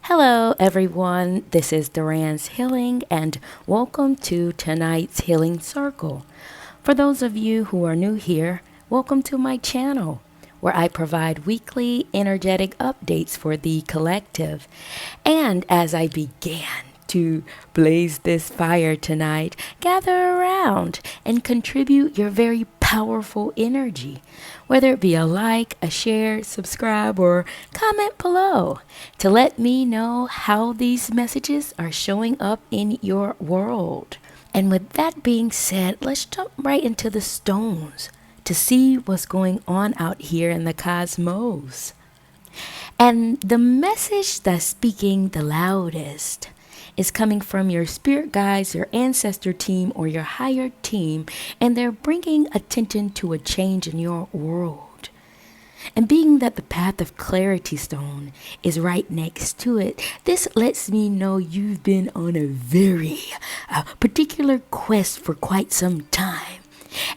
Hello, everyone. This is Duran's Healing, and welcome to tonight's Healing Circle. For those of you who are new here, welcome to my channel, where I provide weekly energetic updates for the collective. And as I began to blaze this fire tonight, gather around and contribute your very powerful energy, whether it be a like, a share, subscribe, or comment below to let me know how these messages are showing up in your world. And with that being said, let's jump right into the stones to see what's going on out here in the cosmos. And the message that's speaking the loudest is coming from your spirit guides, your ancestor team, or your higher team, and they're bringing attention to a change in your world. And being that the path of clarity stone is right next to it, this lets me know you've been on a very particular quest for quite some time.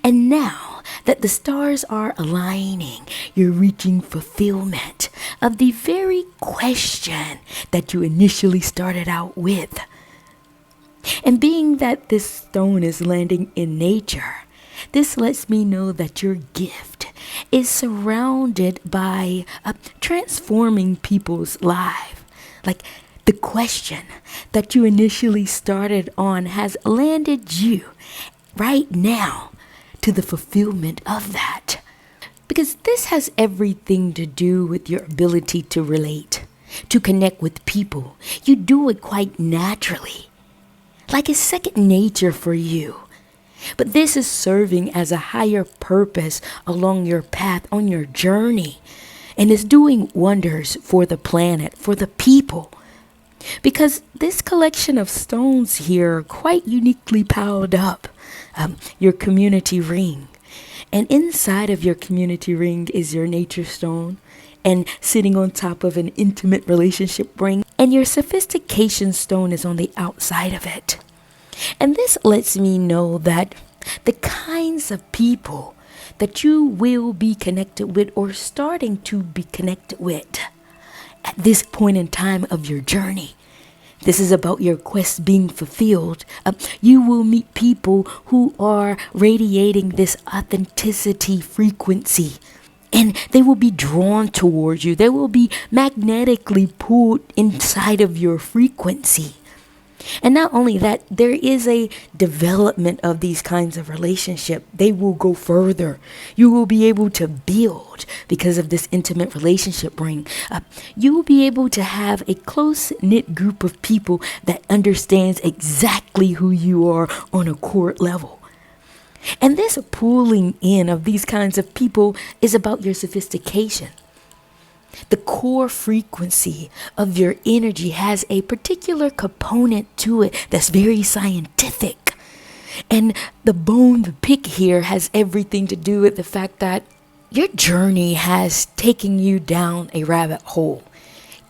And now that the stars are aligning, you're reaching fulfillment of the very question that you initially started out with. And being that this stone is landing in nature, this lets me know that your gift is surrounded by transforming people's lives. Like the question that you initially started on has landed you right now to the fulfillment of that. Because this has everything to do with your ability to relate, to connect with people. You do it quite naturally, like it's second nature for you. But this is serving as a higher purpose along your path on your journey, and is doing wonders for the planet, for the people. Because this collection of stones here are quite uniquely piled up. Your community ring. And inside of your community ring is your nature stone, and sitting on top of an intimate relationship ring, and your sophistication stone is on the outside of it. And this lets me know that the kinds of people that you will be connected with or starting to be connected with at this point in time of your journey. This is about your quest being fulfilled. You will meet people who are radiating this authenticity frequency, and they will be drawn towards you. They will be magnetically pulled inside of your frequency. And not only that, there is a development of these kinds of relationship. They will go further. You will be able to build because of this intimate relationship ring. You will be able to have a close-knit group of people that understands exactly who you are on a core level. And this pulling in of these kinds of people is about your sophistication. The core frequency of your energy has a particular component to it that's very scientific. And the bone to pick here has everything to do with the fact that your journey has taken you down a rabbit hole,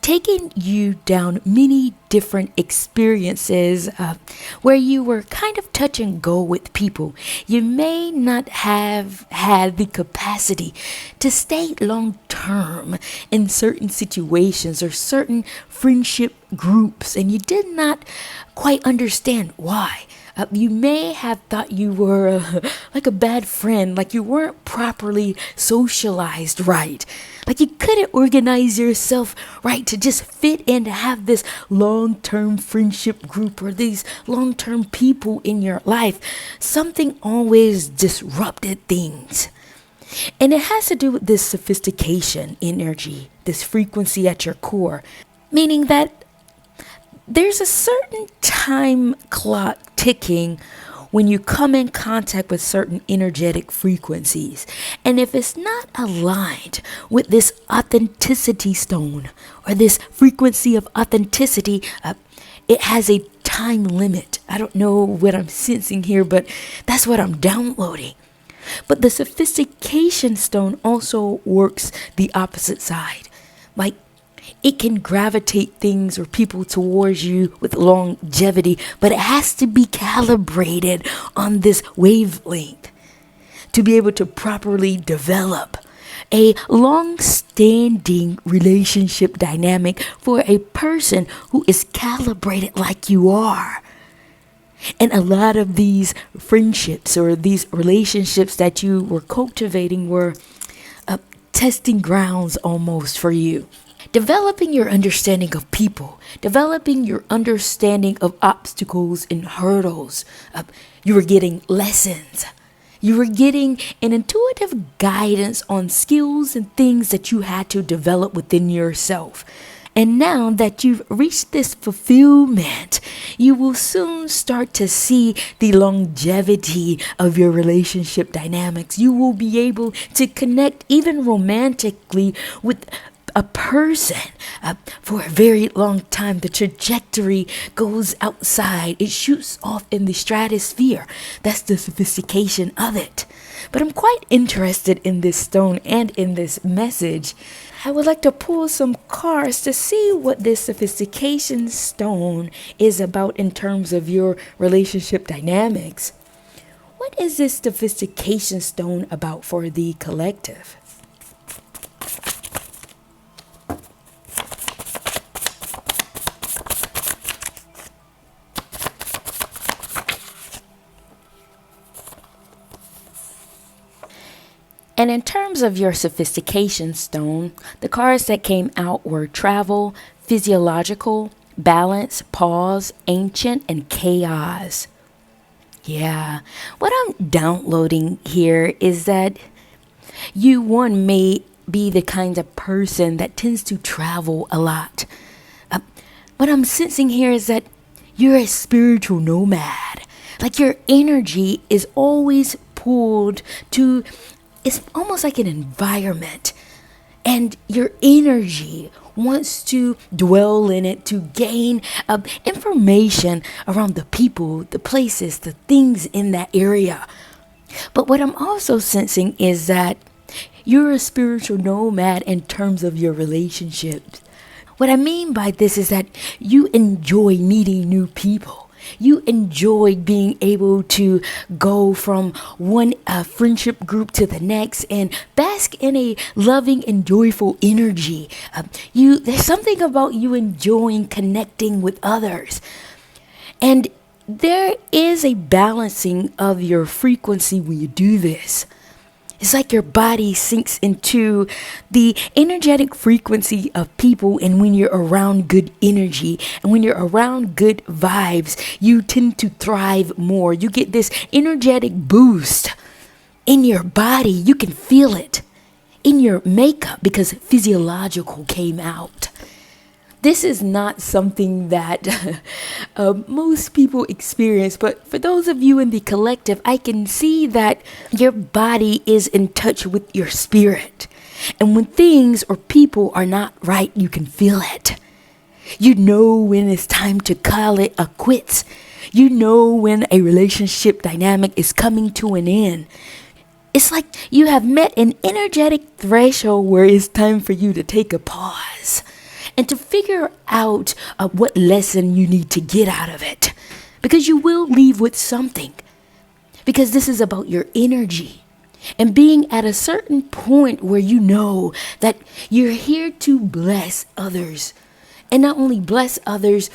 taking you down many different experiences where you were kind of touch and go with people. You may not have had the capacity to stay long term in certain situations or certain friendship groups, and you did not quite understand why. You may have thought you were like a bad friend, like you weren't properly socialized right. Like you couldn't organize yourself right to just fit in to have this long-term friendship group or these long-term people in your life. Something always disrupted things. And it has to do with this sophistication energy, this frequency at your core, meaning that there's a certain time clock ticking when you come in contact with certain energetic frequencies. And if it's not aligned with this authenticity stone or this frequency of authenticity, it has a time limit. I don't know what I'm sensing here, but that's what I'm downloading. But the sophistication stone also works the opposite side. Like, it can gravitate things or people towards you with longevity, but it has to be calibrated on this wavelength to be able to properly develop a long-standing understanding relationship dynamic for a person who is calibrated like you are. And a lot of these friendships or these relationships that you were cultivating were testing grounds almost for you. Developing your understanding of people, developing your understanding of obstacles and hurdles. You were getting lessons. You were getting an intuitive guidance on skills and things that you had to develop within yourself. And now that you've reached this fulfillment, you will soon start to see the longevity of your relationship dynamics. You will be able to connect even romantically with a person for a very long time. The trajectory goes outside. It shoots off in the stratosphere. That's the sophistication of it. But I'm quite interested in this stone and in this message. I would like to pull some cards to see what this sophistication stone is about in terms of your relationship dynamics. What is this sophistication stone about for the collective? And in terms of your sophistication stone, the cards that came out were travel, physiological, balance, pause, ancient, and chaos. Yeah, what I'm downloading here is that you, one, may be the kind of person that tends to travel a lot. What I'm sensing here is that you're a spiritual nomad. Like your energy is always pulled to, it's almost like an environment, and your energy wants to dwell in it to gain information around the people, the places, the things in that area. But what I'm also sensing is that you're a spiritual nomad in terms of your relationships. What I mean by this is that you enjoy meeting new people. You enjoy being able to go from one friendship group to the next and bask in a loving and joyful energy. There's something about you enjoying connecting with others. And there is a balancing of your frequency when you do this. It's like your body sinks into the energetic frequency of people, and when you're around good energy and when you're around good vibes, you tend to thrive more. You get this energetic boost in your body. You can feel it in your makeup because physiological came out. This is not something that most people experience, but for those of you in the collective, I can see that your body is in touch with your spirit. And when things or people are not right, you can feel it. You know when it's time to call it a quits. You know when a relationship dynamic is coming to an end. It's like you have met an energetic threshold where it's time for you to take a pause and to figure out what lesson you need to get out of it. Because you will leave with something. Because this is about your energy. And being at a certain point where you know that you're here to bless others. And not only bless others,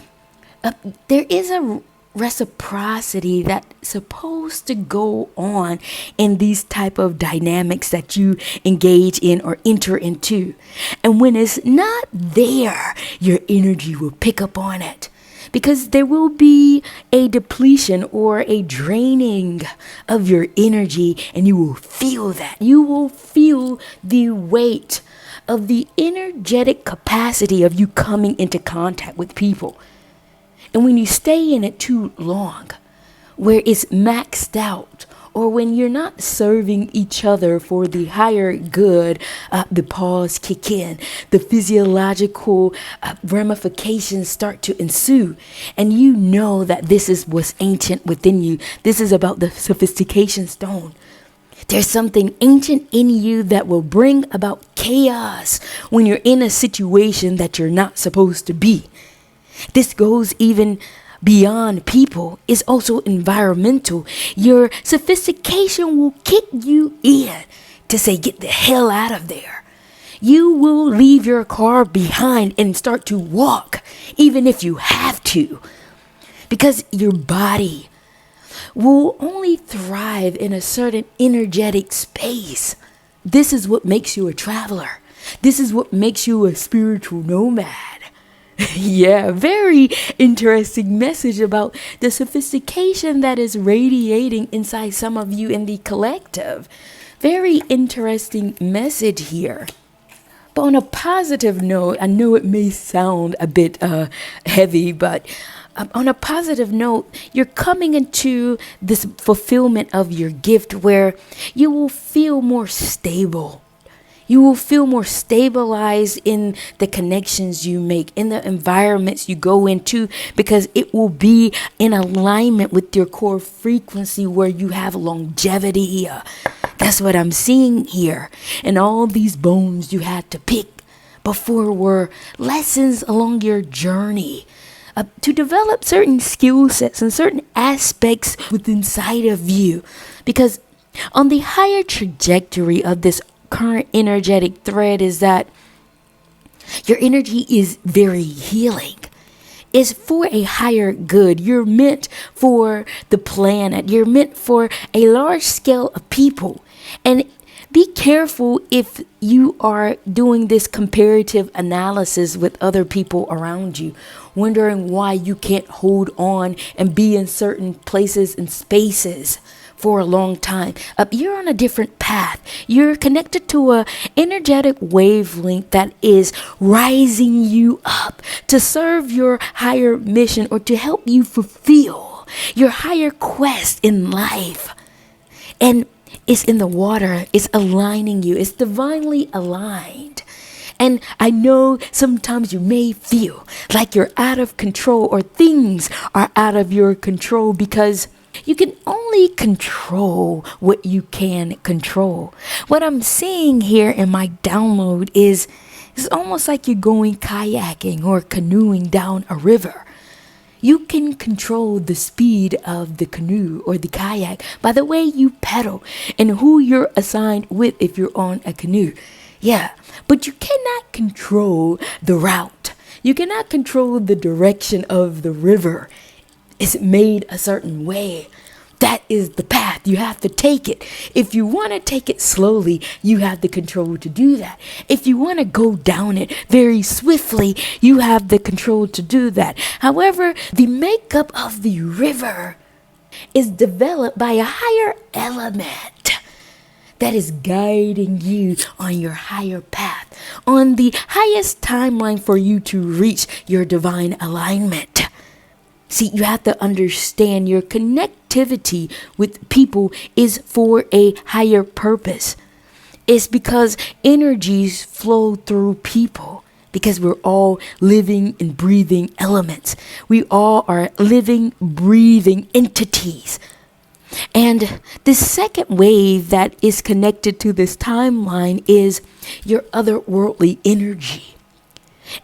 there is a reciprocity that's supposed to go on in these type of dynamics that you engage in or enter into. And when it's not there, your energy will pick up on it, because there will be a depletion or a draining of your energy, and you will feel that. You will feel the weight of the energetic capacity of you coming into contact with people. And when you stay in it too long, where it's maxed out, or when you're not serving each other for the higher good, the pause kick in, the physiological ramifications start to ensue. And you know that this is what's ancient within you. This is about the sophistication stone. There's something ancient in you that will bring about chaos when you're in a situation that you're not supposed to be. This goes even beyond people. It's also environmental. Your sophistication will kick you in to say, get the hell out of there. You will leave your car behind and start to walk, even if you have to, because your body will only thrive in a certain energetic space. This is what makes you a traveler. This is what makes you a spiritual nomad. Yeah, very interesting message about the sophistication that is radiating inside some of you in the collective. Very interesting message here. But on a positive note, I know it may sound a bit heavy, but on a positive note, you're coming into this fulfillment of your gift where you will feel more stable. You will feel more stabilized in the connections you make, in the environments you go into, because it will be in alignment with your core frequency where you have longevity. That's what I'm seeing here. And all these bones you had to pick before were lessons along your journey. To develop certain skill sets and certain aspects within inside of you. Because on the higher trajectory of this current energetic thread is that your energy is very healing. It's for a higher good. You're meant for the planet. You're meant for a large scale of people. And be careful if you are doing this comparative analysis with other people around you, wondering why you can't hold on and be in certain places and spaces for a long time. You're on a different path. You're connected to a energetic wavelength that is rising you up to serve your higher mission or to help you fulfill your higher quest in life. And it's in the water. It's aligning you. It's divinely aligned. And I know sometimes you may feel like you're out of control or things are out of your control because you can only control what you can control. What I'm seeing here in my download is it's almost like you're going kayaking or canoeing down a river. You can control the speed of the canoe or the kayak by the way you pedal and who you're assigned with if you're on a canoe. Yeah, but you cannot control the route. You cannot control the direction of the river. It's made a certain way. That is the path. You have to take it. If you want to take it slowly, you have the control to do that. If you want to go down it very swiftly, you have the control to do that. However, the makeup of the river is developed by a higher element that is guiding you on your higher path, on the highest timeline for you to reach your divine alignment. See, you have to understand your connectivity with people is for a higher purpose. It's because energies flow through people because we're all living and breathing elements. We all are living, breathing entities. And the second wave that is connected to this timeline is your otherworldly energy.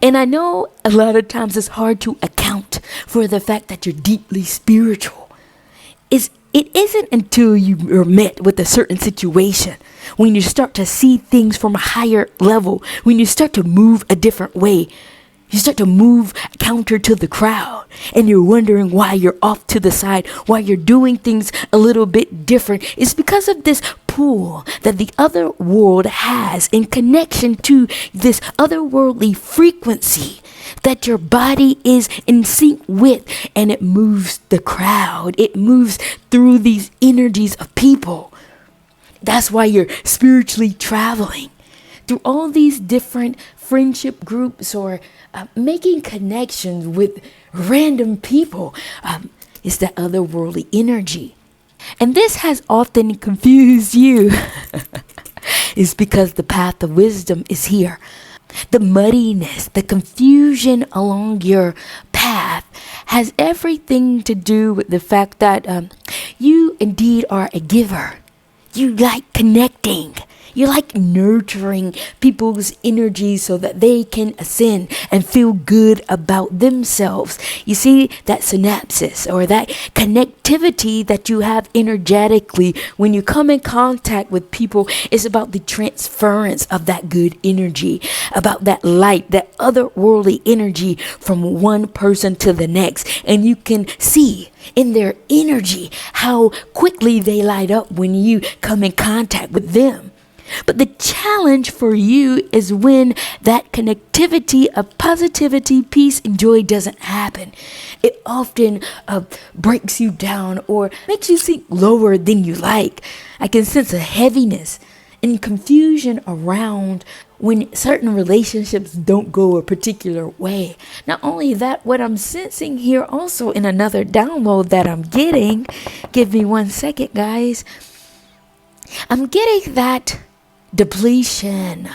And I know a lot of times it's hard to account for the fact that you're deeply spiritual. It isn't until you are met with a certain situation, when you start to see things from a higher level, when you start to move a different way, you start to move counter to the crowd, and you're wondering why you're off to the side, why you're doing things a little bit different. It's because of this pull that the other world has in connection to this otherworldly frequency that your body is in sync with, and it moves the crowd. It moves through these energies of people. That's why you're spiritually traveling through all these different friendship groups or making connections with random people. It's that otherworldly energy. And this has often confused you. It's because the path of wisdom is here. The muddiness, the confusion along your path has everything to do with the fact that you indeed are a giver. You like connecting. You like nurturing people's energy so that they can ascend and feel good about themselves. You see that synapses or that connectivity that you have energetically when you come in contact with people is about the transference of that good energy, about that light, that otherworldly energy from one person to the next. And you can see in their energy how quickly they light up when you come in contact with them. But the challenge for you is when that connectivity of positivity, peace, and joy doesn't happen. It often breaks you down or makes you sink lower than you like. I can sense a heaviness and confusion around when certain relationships don't go a particular way. Not only that, what I'm sensing here also in another download that I'm getting, give me 1 second, guys. I'm getting that depletion.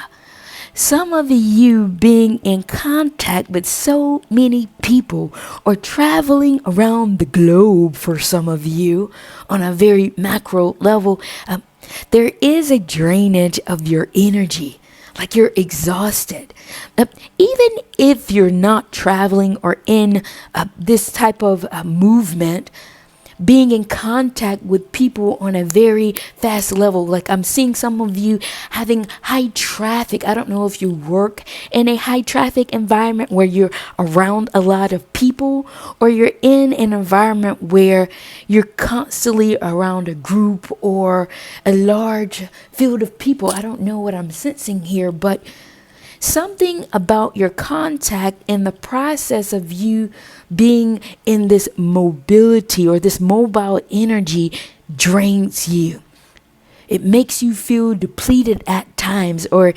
Some of you being in contact with so many people or traveling around the globe for some of you on a very macro level, there is a drainage of your energy. Like you're exhausted. Even if you're not traveling or in this type of movement, being in contact with people on a very fast level. Like I'm seeing some of you having high traffic. I don't know if you work in a high traffic environment where you're around a lot of people, or you're in an environment where you're constantly around a group or a large field of people. I don't know what I'm sensing here, but something about your contact in the process of you being in this mobility or this mobile energy drains you. It makes you feel depleted at times, or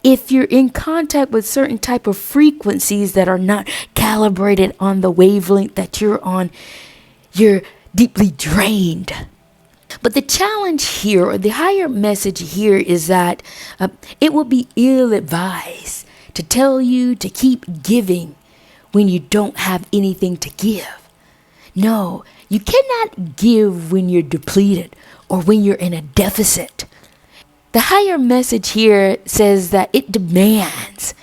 if you're in contact with certain type of frequencies that are not calibrated on the wavelength that you're on, you're deeply drained. But the challenge here, or the higher message here, is that it will be ill-advised to tell you to keep giving when you don't have anything to give. No, you cannot give when you're depleted or when you're in a deficit. The higher message here says that it demands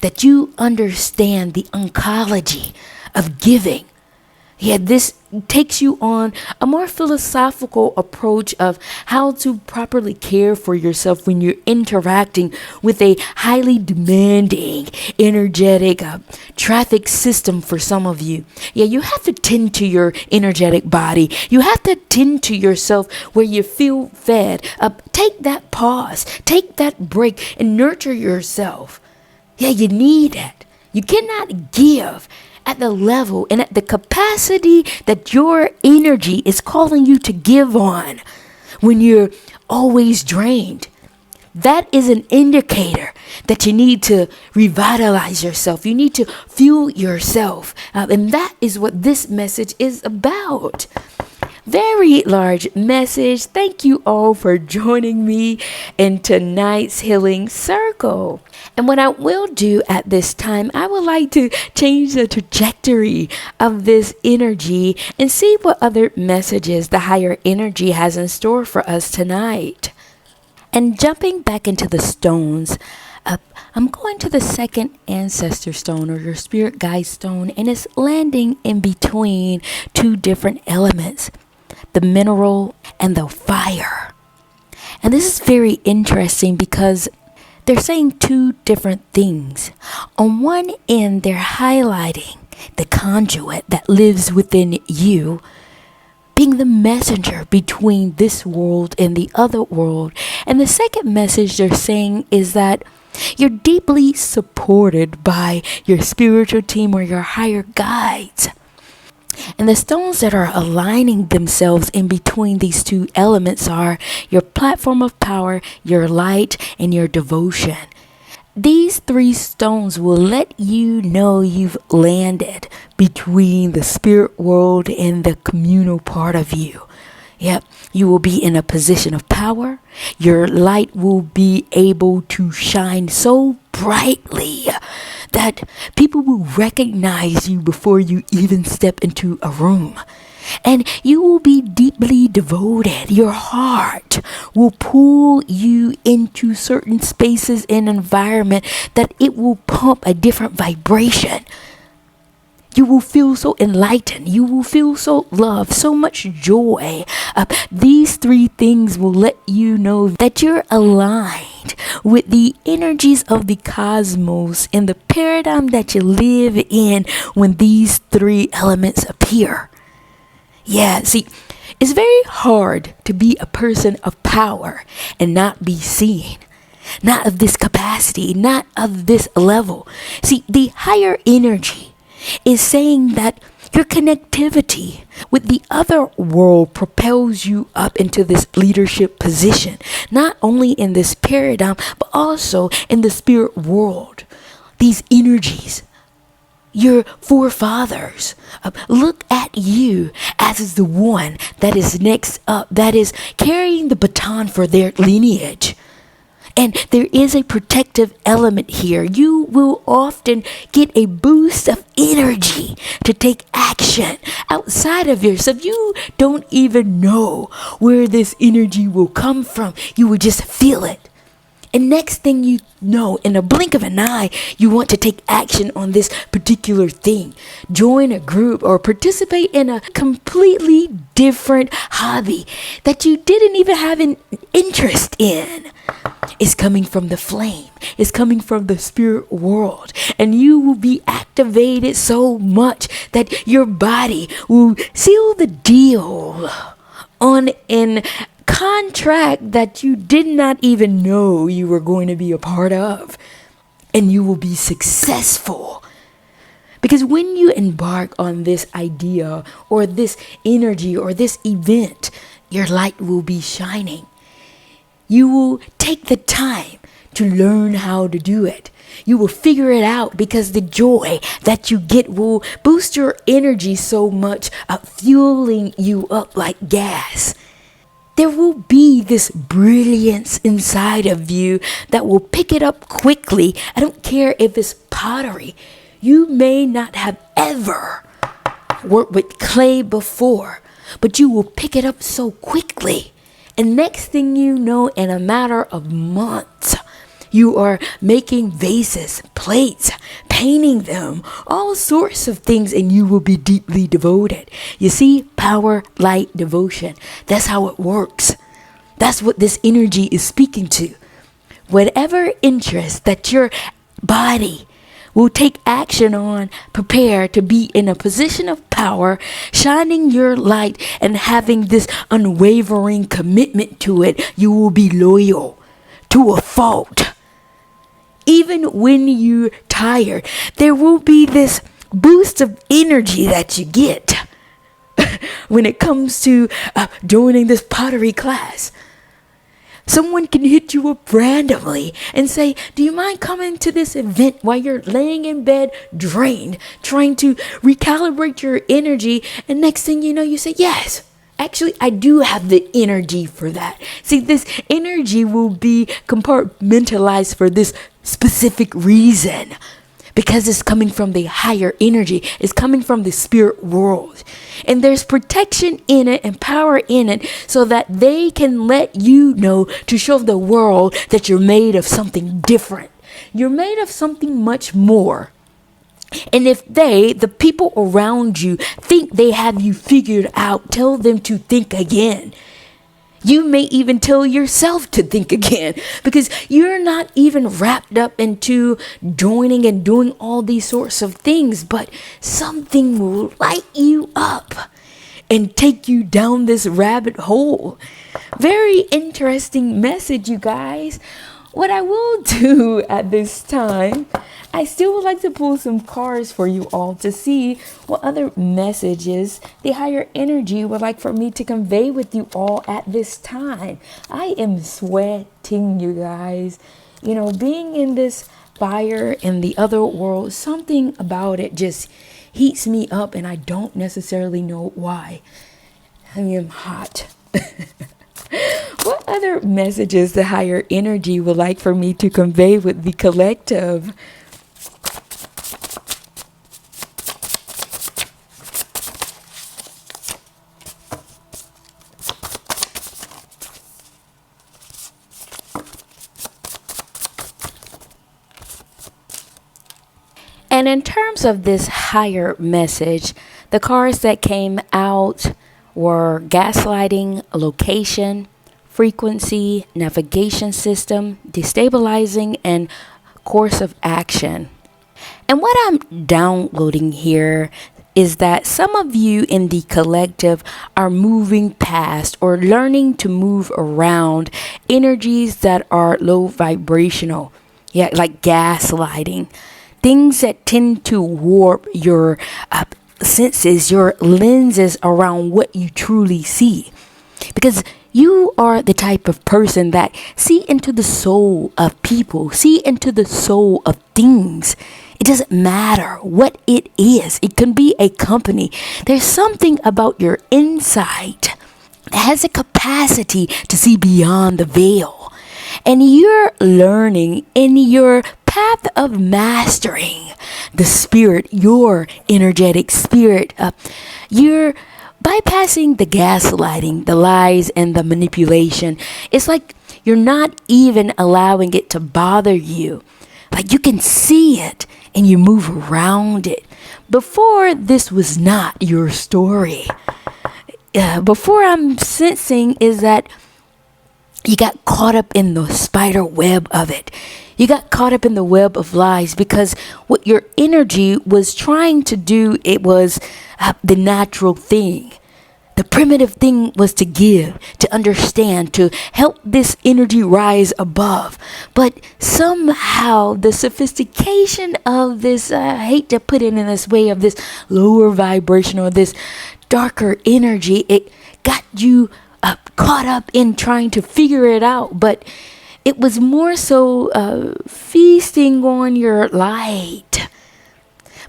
that you understand the oncology of giving. Yeah, this takes you on a more philosophical approach of how to properly care for yourself when you're interacting with a highly demanding, energetic traffic system for some of you. Yeah, you have to tend to your energetic body. You have to tend to yourself where you feel fed. Take that pause, take that break, and nurture yourself. Yeah, you need it. You cannot give at the level and at the capacity that your energy is calling you to give on when you're always drained. That is an indicator that you need to revitalize yourself. You need to fuel yourself. And that is what this message is about. Very large message. Thank you all for joining me in tonight's healing circle. And what I will do at this time, I would like to change the trajectory of this energy and see what other messages the higher energy has in store for us tonight. And jumping back into the stones, I'm going to the second ancestor stone, or your spirit guide stone, and it's landing in between two different elements, the mineral and the fire. And this is very interesting because they're saying two different things. On one end, they're highlighting the conduit that lives within you, being the messenger between this world and the other world. And the second message they're saying is that you're deeply supported by your spiritual team or your higher guides. And the stones that are aligning themselves in between these two elements are your platform of power, your light, and your devotion. These three stones will let you know you've landed between the spirit world and the communal part of you. Yep, you will be in a position of power. Your light will be able to shine so brightly that people will recognize you before you even step into a room. And you will be deeply devoted. Your heart will pull you into certain spaces and environment that it will pump a different vibration. You will feel so enlightened. You will feel so loved, so much joy. These three things will let you know that you're aligned with the energies of the cosmos and the paradigm that you live in when these three elements appear. Yeah, see, it's very hard to be a person of power and not be seen. Not of this capacity, not of this level. See, the higher energy is saying that your connectivity with the other world propels you up into this leadership position, not only in this paradigm, but also in the spirit world. These energies, your forefathers, look at you as the one that is next up, that is carrying the baton for their lineage. And there is a protective element here. You will often get a boost of energy to take action outside of yourself. You don't even know where this energy will come from. You will just feel it. And next thing you know, in a blink of an eye, you want to take action on this particular thing. Join a group or participate in a completely different hobby that you didn't even have an interest in. It's coming from the flame. It's coming from the spirit world. And you will be activated so much that your body will seal the deal on an contract that you did not even know you were going to be a part of. And you will be successful. Because when you embark on this idea or this energy or this event, your light will be shining. You will take the time to learn how to do it. You will figure it out because the joy that you get will boost your energy so much, fueling you up like gas. There will be this brilliance inside of you that will pick it up quickly. I don't care if it's pottery. You may not have ever worked with clay before, but you will pick it up so quickly. And next thing you know, in a matter of months, you are making vases, plates, painting them, all sorts of things, and you will be deeply devoted. You see, power, light, devotion. That's how it works. That's what this energy is speaking to. Whatever interest that your body will take action on, prepare to be in a position of power, shining your light and having this unwavering commitment to it. You will be loyal to a fault. Even when you're tired, there will be this boost of energy that you get when it comes to joining this pottery class. Someone can hit you up randomly and say, do you mind coming to this event while you're laying in bed, drained, trying to recalibrate your energy? And next thing you know, you say, yes, actually, I do have the energy for that. See, this energy will be compartmentalized for this specific reason. Because it's coming from the higher energy. It's coming from the spirit world. And there's protection in it and power in it so that they can let you know to show the world that you're made of something different. You're made of something much more. And if the people around you, think they have you figured out, tell them to think again. You may even tell yourself to think again because you're not even wrapped up into joining and doing all these sorts of things, but something will light you up and take you down this rabbit hole. Very interesting message, you guys. What I will do at this time, I still would like to pull some cards for you all to see what other messages the higher energy would like for me to convey with you all at this time. I am sweating, you guys. You know, being in this fire in the other world, something about it just heats me up and I don't necessarily know why. I am hot. What other messages the higher energy would like for me to convey with the collective? And in terms of this higher message, the cards that came out were gaslighting, location, frequency, navigation system, destabilizing, and course of action. And what I'm downloading here is that some of you in the collective are moving past or learning to move around energies that are low vibrational. Yeah, like gaslighting. Things that tend to warp your senses, your lenses around what you truly see. Because you are the type of person that see into the soul of people, see into the soul of things. It doesn't matter what it is. It can be a company. There's something about your insight that has a capacity to see beyond the veil. And you're learning in your path of mastering the spirit, your energetic spirit. You're bypassing the gaslighting, the lies, and the manipulation. It's like you're not even allowing it to bother you. Like you can see it and you move around it. Before, this was not your story. Before, I'm sensing is that you got caught up in the spider web of it. You got caught up in the web of lies because what your energy was trying to do, it was the natural thing. The primitive thing was to give, to understand, to help this energy rise above. But somehow the sophistication of this, I hate to put it in this way, of this lower vibration or this darker energy, it got you caught up in trying to figure it out. But it was more so feasting on your light.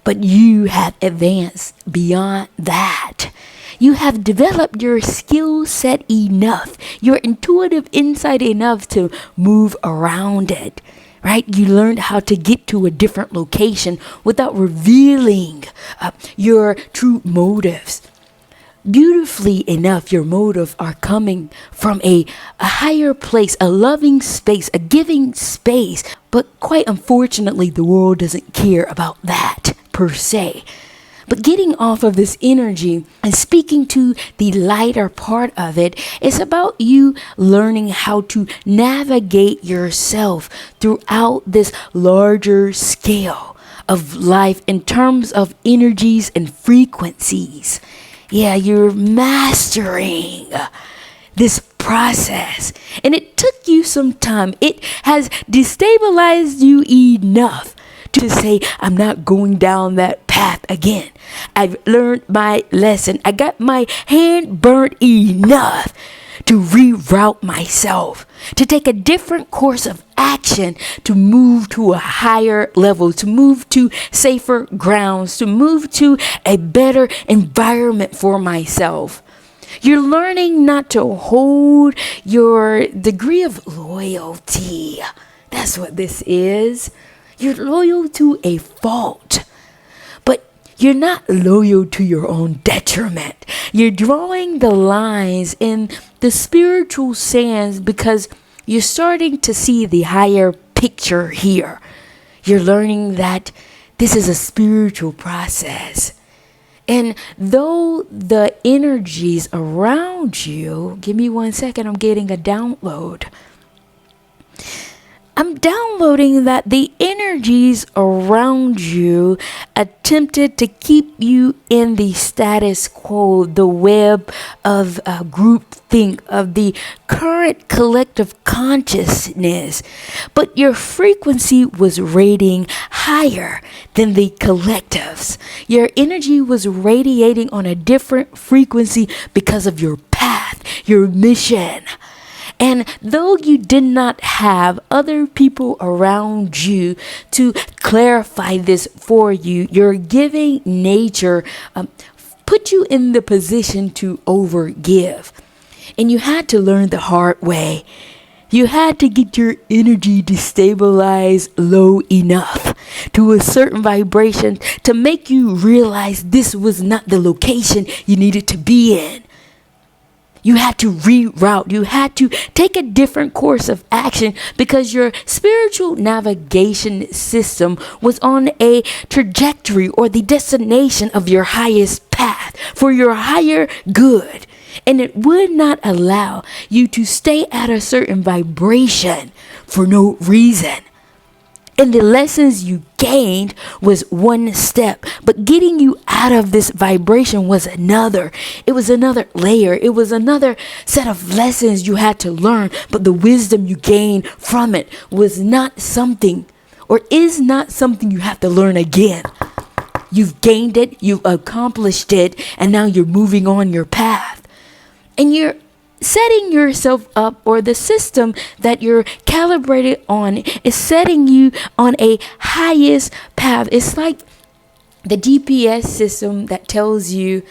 But you have advanced beyond that. You have developed your skill set enough, your intuitive insight enough to move around it, right? You learned how to get to a different location without revealing your true motives. Beautifully enough, your motives are coming from a higher place, a loving space, a giving space. But quite unfortunately, the world doesn't care about that per se. But getting off of this energy and speaking to the lighter part of it is about you learning how to navigate yourself throughout this larger scale of life in terms of energies and frequencies. Yeah, you're mastering this process. And it took you some time. It has destabilized you enough to say, I'm not going down that path again. I've learned my lesson. I got my hand burnt enough to reroute myself, to take a different course of action, to move to a higher level, to move to safer grounds, to move to a better environment for myself. You're learning not to hold your degree of loyalty. That's what this is. You're loyal to a fault, but you're not loyal to your own detriment. You're drawing the lines in the spiritual sands because you're starting to see the higher picture here. You're learning that this is a spiritual process. And though the energies around you, give me 1 second, I'm getting a download. I'm downloading that the energies around you attempted to keep you in the status quo, the web of groupthink, of the current collective consciousness. But your frequency was rating higher than the collectives. Your energy was radiating on a different frequency because of your path, your mission. And though you did not have other people around you to clarify this for you, your giving nature put you in the position to overgive. And you had to learn the hard way. You had to get your energy to stabilize low enough to a certain vibration to make you realize this was not the location you needed to be in. You had to reroute. You had to take a different course of action because your spiritual navigation system was on a trajectory or the destination of your highest path for your higher good. And it would not allow you to stay at a certain vibration for no reason. And the lessons you gained was one step, but getting you out of this vibration was another. It was another layer. It was another set of lessons you had to learn, but the wisdom you gained from it was not something or is not something you have to learn again. You've gained it, you've accomplished it, and now you're moving on your path. And you're setting yourself up, or the system that you're calibrated on is setting you on a highest path. It's like the GPS system that tells you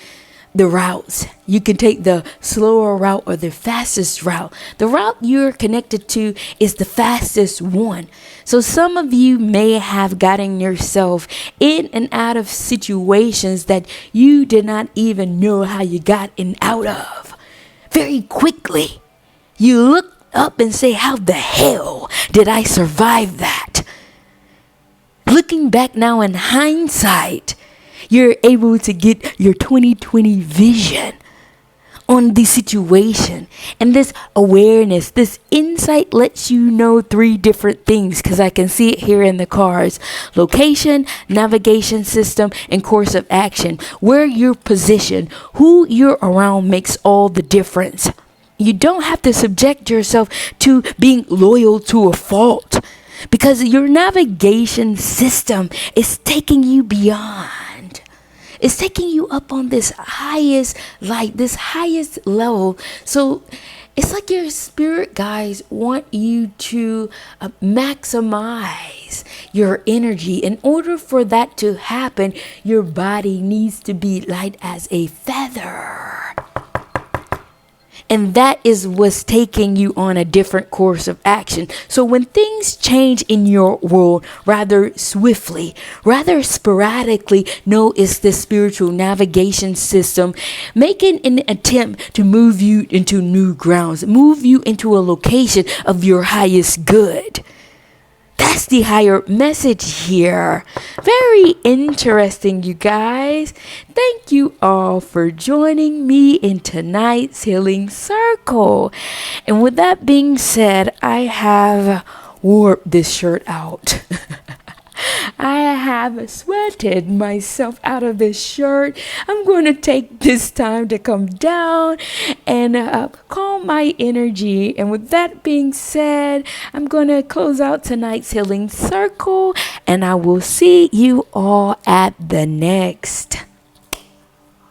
the routes. You can take the slower route or the fastest route. The route you're connected to is the fastest one. So some of you may have gotten yourself in and out of situations that you did not even know how you got in out of. Very quickly, you look up and say, how the hell did I survive that? Looking back now in hindsight, you're able to get your 2020 vision on the situation. And this awareness, this insight lets you know 3 different things, because I can see it here in the cards: location, navigation system, and course of action. Where you're positioned, who you're around makes all the difference. You don't have to subject yourself to being loyal to a fault, because your navigation system is taking you beyond. It's taking you up on this highest light, this highest level. So it's like your spirit guides want you to maximize your energy. In order for that to happen, your body needs to be light as a feather. And that is what's taking you on a different course of action. So when things change in your world rather swiftly, rather sporadically, know it's the spiritual navigation system making an attempt to move you into new grounds, move you into a location of your highest good. That's the higher message here. Very interesting, you guys. Thank you all for joining me in tonight's healing circle. And with that being said, I have warped this shirt out. I have sweated myself out of this shirt. I'm going to take this time to come down and calm my energy. And with that being said, I'm going to close out tonight's healing circle, and I will see you all at the next.